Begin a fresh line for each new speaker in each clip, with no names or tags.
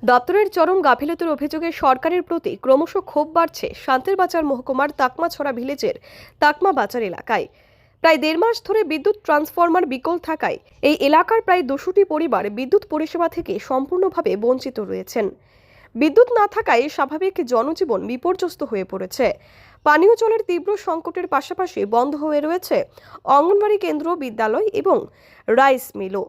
দপ্তরের চরম গাফিলতির অভিযোগে সরকারের প্রতি ক্রমশ ক্ষোভ বাড়ছে শান্তিরবাজার মহকুমার তাকমাছড়া ভিলেজের তাকমা বাজার এলাকায়। প্রায় 1.5 মাস ধরে বিদ্যুৎ ট্রান্সফরমার বিকল থাকায় এই এলাকার প্রায় 200টি পরিবার বিদ্যুৎ পরিষেবা থেকে সম্পূর্ণভাবে বঞ্চিত রয়েছেন। বিদ্যুৎ না থাকায় স্বাভাবিক জনজীবন বিপর্যস্ত হয়ে পড়েছে। পানীয় জলের তীব্র সংকটের পাশাপাশি বন্ধ হয়ে রয়েছে অঙ্গনওয়াড়ি কেন্দ্র, বিদ্যালয় এবং রাইস মিলও।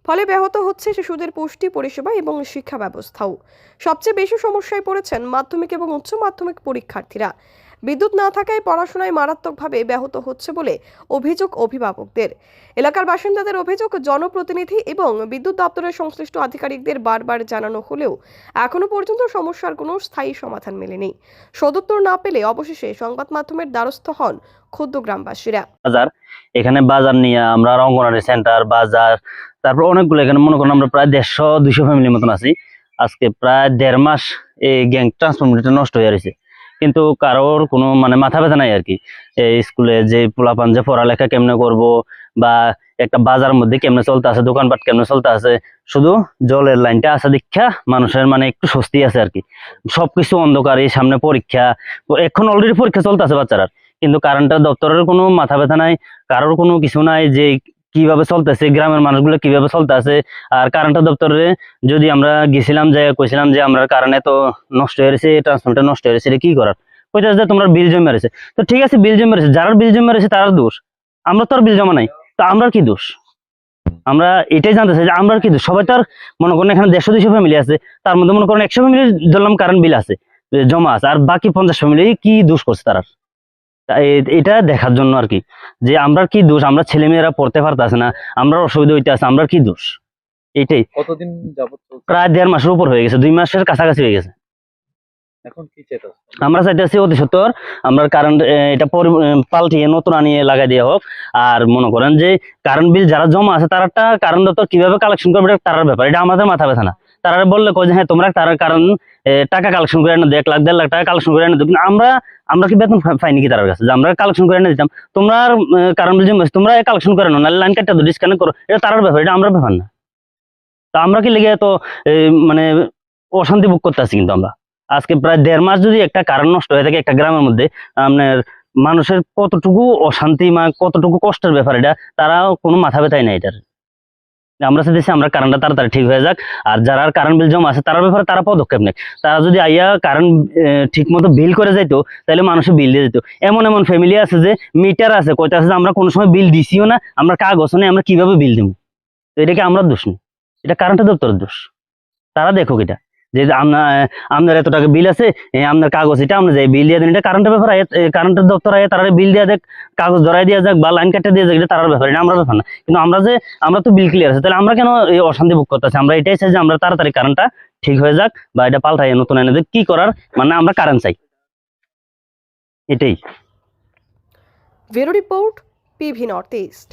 ফলে ব্যাহত হচ্ছে শিশুদের পুষ্টি পরিষেবা এবং শিক্ষা ব্যবস্থাও। সবচেয়ে বেশি সমস্যায় পড়েছেন মাধ্যমিক এবং উচ্চ মাধ্যমিক পরীক্ষার্থীরা। বিদ্যুৎ না থাকায় পড়াশোনায় মারাত্মকভাবে ব্যাহত হচ্ছে বলে অভিযোগ অভিভাবকদের। এলাকার বাসিন্দাদের অভিযোগ, জনপ্রতিনিধি এবং বিদ্যুৎ দপ্তরের সংশ্লিষ্ট আধিকারিকদের বারবার জানানো হলেও এখনো পর্যন্ত সমস্যার কোনো স্থায়ী সমাধান মেলেনি। সদুত্তর না পেলে অবশেষে সংবাদ মাধ্যমের দ্বারস্থ হন ক্ষুব্ধ গ্রামবাসীরা।
এখানে বাজার নিয়ে আমরা অঙ্গনওয়াড়ি সেন্টার, বাজার, তারপর অনেকগুলো এখানে মনে করেন আমরা প্রায় 150-200 ফ্যামিলির মতন আছি। আজকে প্রায় 1.5 মাস এই গ্যাং ট্রান্সফরমারটা নষ্ট হয়ে রয়েছে, কিন্তু কারোর কোনো মাথা ব্যথা নাই আর কি। এই স্কুলে যে পোলাপান যে পড়ালেখা কেমনে করব, বা একটা বাজার মধ্যে কেমনে চলতে আছে, দোকানপাট কেমনে চলতে আছে, শুধু জলের লাইনটা আছে দীক্ষা মানুষের একটু স্বস্তি আছে আর কি। সবকিছু অন্ধকার, এই সামনে পরীক্ষা, এখন অলরেডি পরীক্ষা চলতে আছে বাচ্চারা, কিন্তু কারেন্ট দপ্তরের কোনো মাথা ব্যথা নাই, কারোর কোনো কিছু নাই যে কিভাবে চলতেছে, গ্রামের মানুষগুলো কিভাবে চলতে আছে। আর কারেন্ট দপ্তরে যদি আমরা গেছিলাম, যে কইছিলাম যে আমরা কারেন্টে তো নষ্ট হয়ে গেছে, ট্রান্সফরমারটা নষ্ট হয়ে গেছে, এটা কি করার, কইতেছে যে তোমরা বিল জমা রয়েছে। তো ঠিক আছে, বিল জমা রয়েছে, যারা বিল জমা রয়েছে তার দোষ, আমরা তো আর বিল জমা নাই, তো আমরা কি দোষ? আমরা এটাই জানতে চাই যে আমরা কি দোষ। সবাই তো আর মনে করেন এখানে 150-200 ফ্যামিলি আছে, তার মধ্যে মনে করেন 100 ফ্যামিলি ধরলাম কারেন্ট বিল আছে জমা আছে, আর বাকি 50 ফ্যামিলি কি দোষ করছে তারা? এটা দেখার জন্য আর কি, যে আমরা কি দোষ, আমরা ছেলেমেয়েরা পড়তে পারতেছে না, আমরা অসুবিধা হইতে আছে, আমরা কি দোষ? এটাই।
কতদিন যাবত চলছে?
প্রায় 1.5 মাসের উপর হয়ে গেছে, 2 মাসের কাছাকাছি হয়ে গেছে।
এখন কি চাইতেছ?
আমরা চাইতেছি অতি সত্বর আমরা কারেন্ট এটা পাল্টিয়ে নতুন আনিয়ে লাগাই দেওয়া হোক। আর মনে করেন যে কারেন্ট বিল যারা জমা আছে তারা কারেন্ট দপ্তর কিভাবে কালেকশন করবে এটা তার ব্যাপার, এটা আমাদের মাথা ব্যথা না। তারা বললে কয় যে হ্যাঁ তোমরা তারা কারণ টাকা কালেকশন করে এনে 1 লাখ 1.5 লাখ টাকা কালেকশন করে এনে দেবো, কিন্তু আমরা কি বেতন পাইনি কি তার কাছে যে আমরা কালেকশন করে এনে দিতাম? তোমরা কারেন্ট বিল জমা তোমরা কালেকশন করে নাও, লাইন কাটটা ডিসকানেক্ট করো, এটা তার ব্যাপার, এটা আমরা ব্যাপার না। তা আমরা কি লেগে তো মানে অশান্তি ভোগ করতে আছি? কিন্তু আমরা আজকে প্রায় 1.5 মাস যদি একটা কারেন্ট নষ্ট হয়ে থাকে একটা গ্রামের মধ্যে, আপনার মানুষের কতটুকু অশান্তি, কতটুকু কষ্টের ব্যাপার, এটা তারা কোনো মাথা ব্যথাই নাই এটার। আমরা চাইতেছি আমরা কারেন্টটা তাড়াতাড়ি ঠিক হয়ে যাক। আর যারা কারেন্ট বিল জমা আছে তার ব্যাপারে তারা পদক্ষেপ নেয়। তারা যদি আইয়া কারেন্ট ঠিক মতো বিল করে যাইতো, তাহলে মানুষের বিল দিয়ে যেত। এমন এমন ফ্যামিলি আছে যে মিটার আছে, কইতে আছে যে আমরা কোনো সময় বিল দিছিও না, আমরা কাগজ নেই, আমরা কিভাবে বিল দিব? তো এটা কি আমরা দোষ নেই? এটা কারেন্ট দপ্তরের দোষ। তারা দেখুক এটা, যে আপনার এত টাকা বিল আছে, আপনার কাগজ এটা আমরা যাই বিল দিয়ে দেন, এটা কারেন্টের ব্যাপার। কারেন্টের দপ্তর আয় তারা বিল দিয়ে দেখ, কাগজ ধরাই দিয়ে যাক বা লাইন কাটতে দিয়ে যাক, এটা তার ব্যাপার, এটা আমরা ব্যাপার না। কিন্তু আমরা তো বিল ক্লিয়ার আছে, তাহলে আমরা কেন এই অশান্তি ভোগ করতেছি? আমরা এটাই চাই যে আমরা তাড়াতাড়ি কারেন্টটা ঠিক হয়ে যাক, বা এটা পাল্টাই নতুন এনে দেখ, কি করার আমরা কারেন্ট চাই, এটাই।
Bureau report, PV north east.